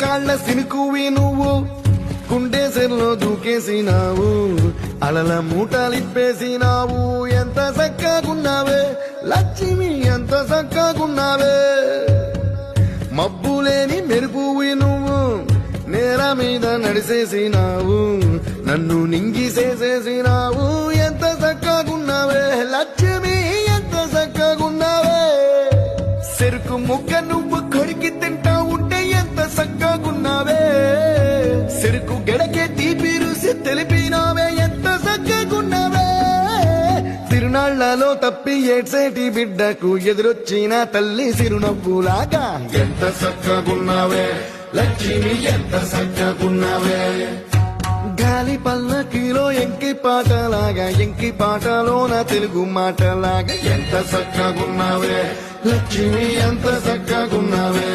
కాళ్ళ సినుకువి నువ్వు కుండేసెల్లో దూకేసినావు అలల మూటలిప్పేసినావు ఎంత చక్కగున్నావే లక్ష్మి ఎంత చక్కగున్నావే మబ్బులేని మెరుపువి నువ్వు నేల మీద నడిసేసినావు నన్ను నింగిసేసేసినావు ఎంత చక్కగున్నావే లక్ష్మి ఎంత చక్కగున్నావే చెరుకు ముక్క నువ్వు కొరికి తింటా ఉంటే ఎంత చక్కగున్నావే చెరుకు గెడకే తీపి రుసి తెలిపినావే ఎంత చక్కగున్నావే తిరునాళ్లలో తప్పి ఏడ్సేటి బిడ్డకు ఎదురొచ్చిన తల్లి సిరునవ్వులాగా ఎంత చక్కగున్నావే లక్ష్మి ఎంత చక్కగున్నావే గాలి పల్లకిలో ఎంకి పాటలాగా ఎంకి పాటలోన తెలుగు మాటలాగా ఎంత చక్కగున్నావే లక్ష్మి ఎంత చక్కగున్నావే